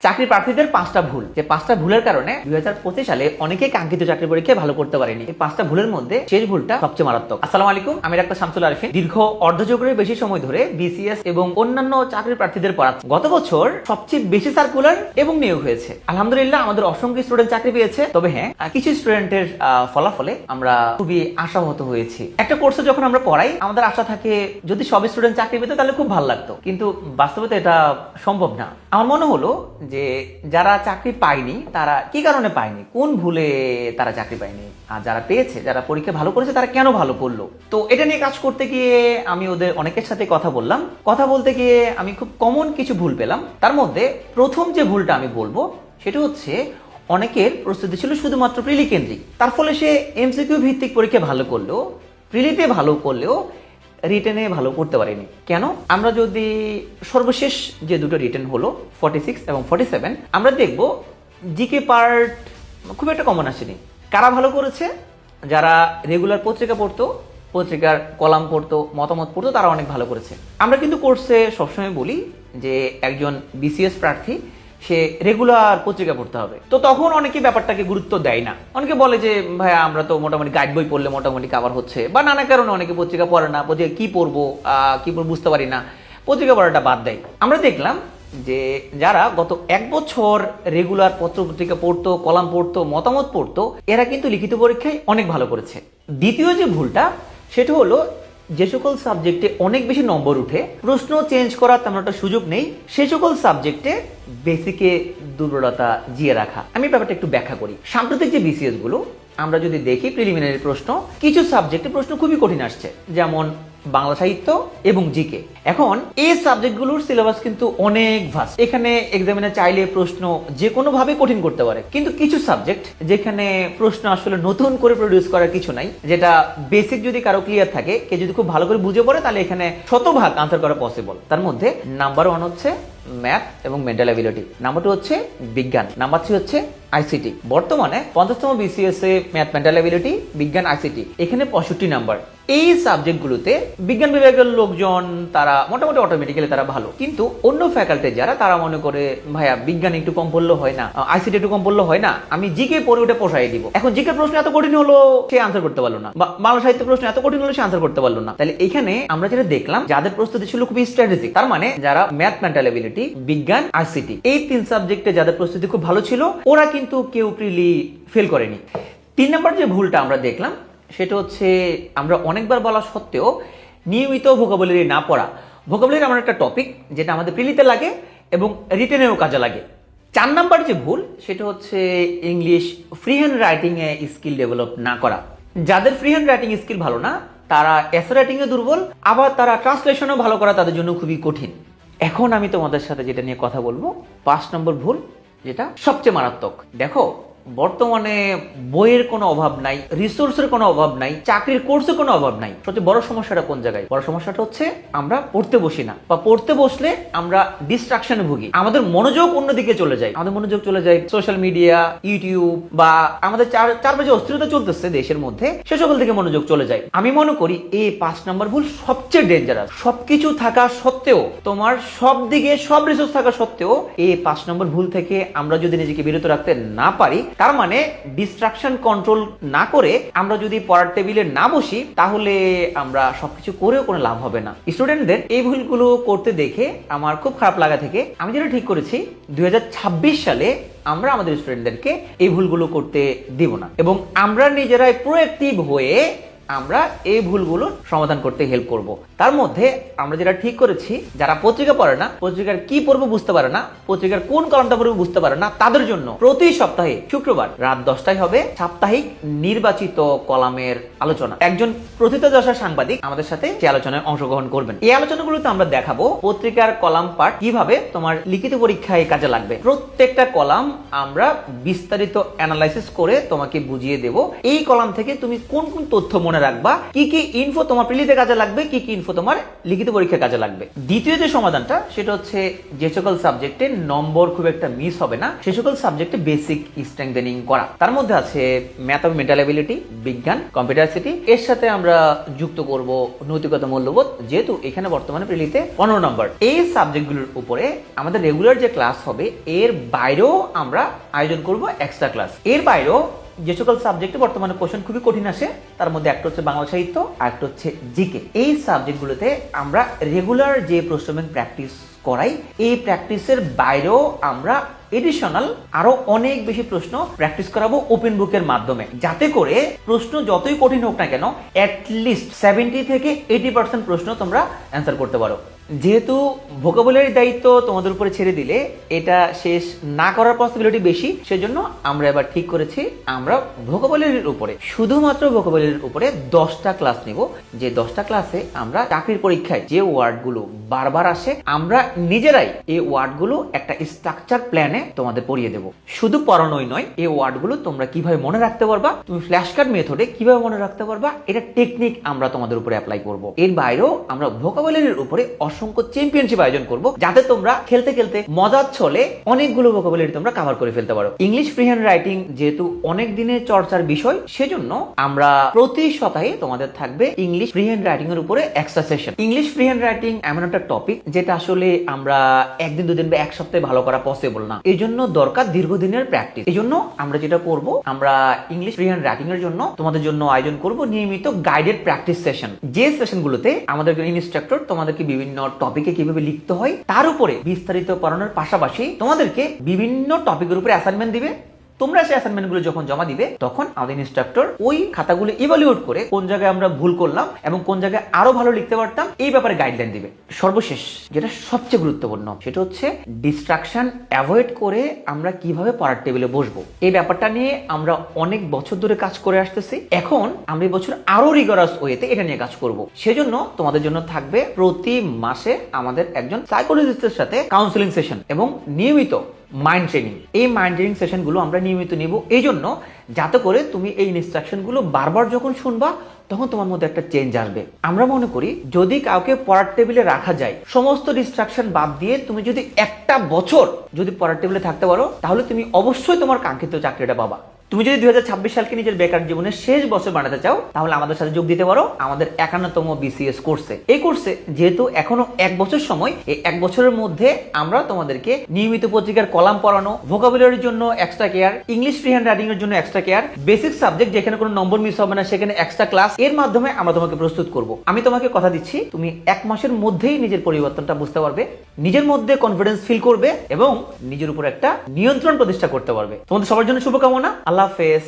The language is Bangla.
চাকরি প্রার্থীদের 5টা ভুল, যে 5টা ভুলের কারণে 2025 সালে অনেকে কাঙ্ক্ষিত চাকরি পরীক্ষায় ভালো করতে পারেনি। এই 5টা ভুলের মধ্যে শেষ ভুলটা সবচেয়ে মারাত্মক। আসসালামু আলাইকুম, আমি ডাক্তার শামসুল আরিফিন। দীর্ঘ অর্ধযুগের বেশি সময় ধরে বিসিএস এবং অন্যান্য চাকরি প্রার্থীদের পড়াচ্ছি। গত বছর সবচেয়ে বেশি সার্কুলার এবং নিয়োগ হয়েছে। আলহামদুলিল্লাহ আমাদের অসংখ্য স্টুডেন্ট চাকরি পেয়েছে। তবে হ্যাঁ, কিছু স্টুডেন্টের ফলাফলে আমরা খুবই আশাহত হয়েছি। একটা কোর্সে যখন আমরা পড়াই, আমাদের আশা থাকে যদি সব স্টুডেন্ট চাকরি পেত তাহলে খুব ভালো লাগতো, কিন্তু বাস্তবে এটা সম্ভব না। আমার মনে হলো যে যারা চাকরি পায়নি তারা কি কারণে পায়নি, কোন ভুলে তারা চাকরি পায়নি, আর যারা পেয়েছে, যারা পরীক্ষা ভালো করেছে তারা কেন ভালো করলো। তো এটা নিয়ে কাজ করতে গিয়ে আমি ওদের অনেকের সাথে কথা বললাম। কথা বলতে গিয়ে আমি খুব কমন কিছু ভুল পেলাম। তার মধ্যে প্রথম যে ভুলটা আমি বলবো সেটা হচ্ছে, অনেকের প্রস্তুতি ছিল শুধুমাত্র প্রিলি কেন্দ্রিক। তার ফলে সে এমসিকিউ ভিত্তিক পরীক্ষা ভালো করলেও, প্রিলিতে ভালো করলেও রিটেনে ভালো করতে পারিনি। কেন? আমরা যদি সর্বশেষ যে দুটো রিটেন হলো 46 এবং 47, আমরা দেখব জিকে পার্ট খুব একটা কমন আসেনি। কারা ভালো করেছে? যারা রেগুলার পত্রিকা পড়তো, পত্রিকার কলাম পড়তো, মতামত পড়তো, তারা অনেক ভালো করেছে। আমরা কিন্তু কোর্সে সবসময় বলি যে একজন বিসিএস প্রার্থী সে রেগুলার পত্রিকা পড়তে হবে। তো তখন অনেকে ব্যাপারটাকে গুরুত্ব দেয় না। অনেকে বলে যে ভাইয়া আমরা তো মোটামুটি গাইড বই পড়লে মোটামুটি কভার হচ্ছে, বা নানা কারণে অনেকে পত্রিকা পড়ে না, পত্রিকা কি পড়বো বুঝতে পারি না, পত্রিকা পড়াটা বাদ দেয়। আমরা দেখলাম যে যারা গত 1 বছর রেগুলার পত্রিকা পড়তো, কলাম পড়তো, মতামত পড়তো, এরা কিন্তু লিখিত পরীক্ষায় অনেক ভালো করেছে। দ্বিতীয় যে ভুলটা সেটা হলো, যে সকল সাবজেক্টে অনেক বেশি নম্বর উঠে, প্রশ্ন চেঞ্জ করার তেমন একটা সুযোগ নেই, সে সকল সাবজেক্টে বেসিকে দুর্বলতা জিয়ে রাখা। আমি ব্যাপারটা একটু ব্যাখ্যা করি। সাম্প্রতিক যে বিসিএস গুলো আমরা যদি দেখি, প্রিলিমিনারি প্রশ্ন, কিছু সাবজেক্টে প্রশ্ন খুবই কঠিন আসছে, যেমন বাংলা সাহিত্য এবং জিকে। এখন এই সাবজেক্টগুলোর সিলেবাস কিন্তু অনেক ভাস্ট। এখানে এক্সামিনার চাইলে প্রশ্ন যে কোনো ভাবে কঠিন করতে পারে। কিন্তু কিছু সাবজেক্ট যেখানে প্রশ্ন আসলে নতুন করে প্রডিউস করার কিছু নাই, যেটা বেসিক যদি কারো ক্লিয়ার থাকে, কে যদি খুব ভালো করে বুঝে পড়ে, তাহলে এখানে শতভাগ আনসার করা পসিবল। তার মধ্যে নাম্বার 1 হচ্ছে ম্যাথ এবং মেন্টাল অ্যাবিলিটি, নাম্বার 2 হচ্ছে বিজ্ঞান, নাম্বার 3 হচ্ছে আইসিটি। বর্তমানে 50তম বিসিএস এ ম্যাথ, মেন্টাল অ্যাবিলিটি, বিজ্ঞান, আইসিটি, এখানে 65 নাম্বার। এই সাবজেক্টগুলোতে বিজ্ঞান বিভাগের লোকজন তারা মোটামুটি অটোমেটিক্যালি তারা ভালো, কিন্তু অন্য ফ্যাকাল্টি যারা, তারা মনে করে ভাইয়া বিজ্ঞান একটু কম পড়লে হয় না, আইসিটি একটু কম পড়লে হয় না, আমি জিকে পড়ে ওটা পোষাই দিব। এখন জিকে প্রশ্ন এত কঠিন হলো সে আনসার করতে পারলো না, বা বাংলা সাহিত্য প্রশ্ন এত কঠিন হলো সে আনসার করতে পারলো না। তাহলে এখানে আমরা যেটা দেখলাম, যাদের প্রস্তুতি ছিল খুবই স্ট্র্যাটেজিক, তার মানে যারা ম্যাথ, মেন্টাল অ্যাবিলিটি, বিজ্ঞান, আইসিটি, এই 3 সাবজেক্টে যাদের প্রস্তুতি খুব ভালো ছিল, ওরা কিন্তু কেউ প্রিলি ফেল করেনি। 3 নম্বর যে ভুলটা আমরা দেখলাম সেটা হচ্ছে, আমরা অনেকবার বলা সত্ত্বেও নিয়মিত ভোকাবুলারি না পড়া। ভোকাবুলারি আমার একটা টপিক যেটা আমাদের প্রিলিতে লাগে এবং রিটেনেও কাজে লাগে। 4 নাম্বার যে ভুল সেটা হচ্ছে ইংলিশ ফ্রি হ্যান্ড রাইটিং এ স্কিল ডেভেলপ না করা। যাদের ফ্রি হ্যান্ড রাইটিং স্কিল ভালো না, তারা এসে রাইটিং এ দুর্বল, আবার তারা ট্রান্সলেশনও ভালো করা তাদের জন্য খুবই কঠিন। এখন আমি তোমাদের সাথে যেটা নিয়ে কথা বলবো, 5 নম্বর ভুল, যেটা সবচেয়ে মারাত্মক। দেখো, বর্তমানে বইয়ের কোনো অভাব নাই, রিসোর্সের কোনো অভাব নাই, চাকরির কোর্সের কোনো অভাব নাই। সবচেয়ে বড় সমস্যাটা কোন জায়গায়? বড় সমস্যাটা হচ্ছে আমরা পড়তে বসি না, বা পড়তে বসলে আমরা ডিস্ট্রাকশনে ভুগি, আমাদের মনোযোগ অন্যদিকে চলে যায়। আমাদের মনোযোগ চলে যায় সোশ্যাল মিডিয়া, ইউটিউব, বা আমাদের চারপাশে অস্থিরতা চলতেছে দেশের মধ্যে, সে সকল থেকে মনোযোগ চলে যায়। আমি মনে করি এই 5 নম্বর ভুল সবচেয়ে ডেঞ্জারাস। সবকিছু থাকা সত্ত্বেও, তোমার সব দিকে সব রিসোর্স থাকা সত্ত্বেও, এই 5 নম্বর ভুল থেকে আমরা যদি নিজেকে বিরত রাখতে না পারি, তার মানে ডিস্ট্রাকশন কন্ট্রোল না করে আমরা যদি পড়ার টেবিলে না বসি, তাহলে আমরা সবকিছু করেও কোনো লাভ হবে না। স্টুডেন্টদের এই ভুলগুলো করতে দেখে আমার খুব খারাপ লাগা থেকে আমি যেটা ঠিক করেছি, 2026 সালে আমরা আমাদের স্টুডেন্টদেরকে এই ভুলগুলো করতে দিব না, এবং আমরা নিজেরাই প্রোঅ্যাক্টিভ হয়ে আমরা এই ভুলগুলোর সমাধান করতে হেল্প করব। তার মধ্যে আমরা যেটা ঠিক করেছি, যারা পত্রিকা পড়ে না, পত্রিকার কি পড়বো বুঝতে পারে না, পত্রিকার কোন কলামটা পড়বো বুঝতে পারে না, তাদের জন্য প্রতি সপ্তাহে শুক্রবার রাত 10টায় হবে সাপ্তাহিক নির্বাচিত কলামের আলোচনা। একজন প্রথিতযশা সাংবাদিক আমাদের সাথে এই আলোচনায় অংশগ্রহণ করবেন। এই আলোচনাগুলোতে আমরা দেখাবো পত্রিকার কলাম পাঠ কিভাবে তোমার লিখিত পরীক্ষায় কাজে লাগবে। প্রত্যেকটা কলাম আমরা বিস্তারিত অ্যানালাইসিস করে তোমাকে বুঝিয়ে দেব, এই কলাম থেকে তুমি কোন কোন তথ্য মনে মনে রাখবা, কি কি ইনফো তোমার প্রিলিতে কাজে লাগবে, কি কি ইনফো তোমার লিখিত পরীক্ষায় কাজে লাগবে। দ্বিতীয় যে সমাধানটা সেটা হচ্ছে যে সকল সাবজেক্টে নম্বর খুব একটা মিস হবে না সে সকল সাবজেক্টে বেসিক স্ট্রেংথেনিং করা। তার মধ্যে আছে ম্যাথ অফ মেন্টাল এবিলিটি, বিজ্ঞান, কম্পিউটার সিটি। এর সাথে আমরা যুক্ত করব নৈতিকতা, মূল্যবোধ, যেহেতু এখানে বর্তমানে প্রিলিতে 15 নম্বর। এই সাবজেক্টগুলোর উপরে আমাদের রেগুলার যে ক্লাস হবে এর বাইরেও আমরা আয়োজন করব এক্সট্রা ক্লাস। এর বাইরেও যে সকল সাবজেক্টে বর্তমানে কোশ্চেন খুবই কঠিন আসে তার মধ্যে একটা হচ্ছে বাংলা সাহিত্য আর একটা হচ্ছে জিকে। এই সাবজেক্টগুলোতে আমরা রেগুলার যে প্রশ্ন ব্যাংক প্র্যাকটিস করাই, এই প্র্যাকটিসের বাইরেও আমরা এডিশনাল আরো অনেক বেশি প্রশ্ন প্র্যাকটিস করাবো ওপেন বুকের মাধ্যমে, যাতে করে প্রশ্ন যতই কঠিন হোক না কেন অ্যাটলিস্ট 70 থেকে 80% প্রশ্ন তোমরা অ্যান্সার করতে পারো। যেহেতু ভোকাবুলারি দায়িত্ব তোমাদের উপরে ছেড়ে দিলে এটা শেষ না করার পসিবিলিটি বেশি, সেজন্য আমরা এবার ঠিক করেছি আমরা ভোকাবুলারির উপরে, শুধুমাত্র ভোকাবুলারির উপরে 10টা ক্লাস নিব। যে 10টা ক্লাসে আমরা চাকরির পরীক্ষায় যে ওয়ার্ডগুলো বারবার আসে আমরা নিজেরাই এই ওয়ার্ডগুলো একটা স্ট্রাকচার প্ল্যানে তোমাদের পড়িয়ে দেব। শুধু পড়ানোই নয়, এই ওয়ার্ডগুলো তোমরা কিভাবে মনে রাখতে পারবা, তুমি ফ্ল্যাশ কার্ড মেথডে কিভাবে মনে রাখতে পারবা, এটা টেকনিক আমরা তোমাদের উপরে অ্যাপ্লাই করব। এর বাইরেও আমরা ভোকাবুলারির উপরে অসংখ্য চ্যাম্পিয়নশিপ আয়োজন করব, যাতে তোমরা খেলতে খেলতে মজার ছলে অনেকগুলো ভোকাবুলারি তোমরা কভার করে ফেলতে পারো। ইংলিশ ফ্রি হ্যান্ড রাইটিং যেহেতু অনেক দিনের চর্চার বিষয়, সেজন্য আমরা প্রতি সপ্তাহে তোমাদের থাকবে ইংলিশ ফ্রি হ্যান্ড রাইটিং এর উপরে extra session. English free hand writing এমন একটা টপিক যেটা আসলে আমরা একদিন দুদিন বা এক সপ্তাহে ভালো করা পসিবল না, এই জন্য দরকার দীর্ঘদিনের প্র্যাকটিস। এই জন্য আমরা যেটা করব, আমরা ইংলিশ ফ্রি হ্যান্ড রাইটিং এর জন্য তোমাদের জন্য আয়োজন করব নিয়মিত গাইডেড প্র্যাকটিস সেশন। যে সেশনগুলোতে আমাদের ইনস্ট্রাক্টর তোমাদেরকে বিভিন্ন টপিকে কিভাবে লিখতে হয় তার উপরে বিস্তারিত পড়ানোর পাশাপাশি তোমাদেরকে বিভিন্ন টপিকের উপরে অ্যাসাইনমেন্ট দিবে। তোমরা সেই অ্যাসাইনমেন্টগুলো যখন জমা দিবে তখন আমাদের ইনস্ট্রাক্টর ওই খাতাগুলো ইভালুয়েট করে কোন জায়গায় আমরা ভুল করলাম এবং কোন জায়গায় আরো ভালো লিখতে পারতাম এই ব্যাপারে গাইডলাইন দিবে। সর্বশেষ যেটা সবচেয়ে গুরুত্বপূর্ণ সেটা হচ্ছে ডিস্ট্রাকশন অ্যাভয়েড করে আমরা কিভাবে পড়ার টেবিলে বসবো। এই ব্যাপারটা নিয়ে আমরা অনেক বছর ধরে কাজ করে আসতেছি, এখন আমরা এই বছর আরো রিগরাস ওয়েতে এটা নিয়ে কাজ করব। সেজন্য তোমাদের জন্য থাকবে প্রতি মাসে আমাদের একজন সাইকোলজিস্টের সাথে কাউন্সেলিং সেশন এবং নিয়মিত মাইন্ড ট্রেনিং। এই মাইন্ড ট্রেনিং সেশনগুলো আমরা নিয়মিত নিব, এই জন্য যাতে করে তুমি এই ইনস্ট্রাকশনগুলো বারবার যখন শুনবা তখন তোমার মধ্যে একটা চেঞ্জ আসবে। আমরা মনে করি যদি কাউকে পড়ার টেবিলে রাখা যায়, সমস্ত ডিস্ট্রাকশন বাদ দিয়ে তুমি যদি একটা বছর যদি পড়ার টেবিলে থাকতে পারো, তাহলে তুমি অবশ্যই তোমার কাঙ্ক্ষিত চাকরিটা পাবা। তুমি যদি 2026 সালকে নিজের বেকার জীবনের শেষ বছর বানাতে চাও, তাহলে আমাদের সাথে যোগ দিতে পারো আমাদের 51তম বিসিএস কোর্সে। এই কোর্সে যেহেতু এখনো 1 বছর সময়, এই 1 বছরের মধ্যে আমরা তোমাদেরকে নিয়মিত পত্রিকার কলাম পড়ানো, ভোকাবুলারির জন্য extra care, English free hand writing এর জন্য এক্সট্রা কেয়ার, বেসিক সাবজেক্ট যেখানে কোনো নম্বর মিস হবে না সেখানে এক্সট্রা ক্লাস, এর মাধ্যমে আমরা তোমাকে প্রস্তুত করব। আমি তোমাকে কথা দিচ্ছি তুমি 1 মাসের মধ্যেই নিজের পরিবর্তনটা বুঝতে পারবে, নিজের মধ্যে কনফিডেন্স ফিল করবে এবং নিজের উপর একটা নিয়ন্ত্রণ প্রতিষ্ঠা করতে পারবে। তোমাদের সবার জন্য শুভকামনা। আল্লাহ হাফেজ।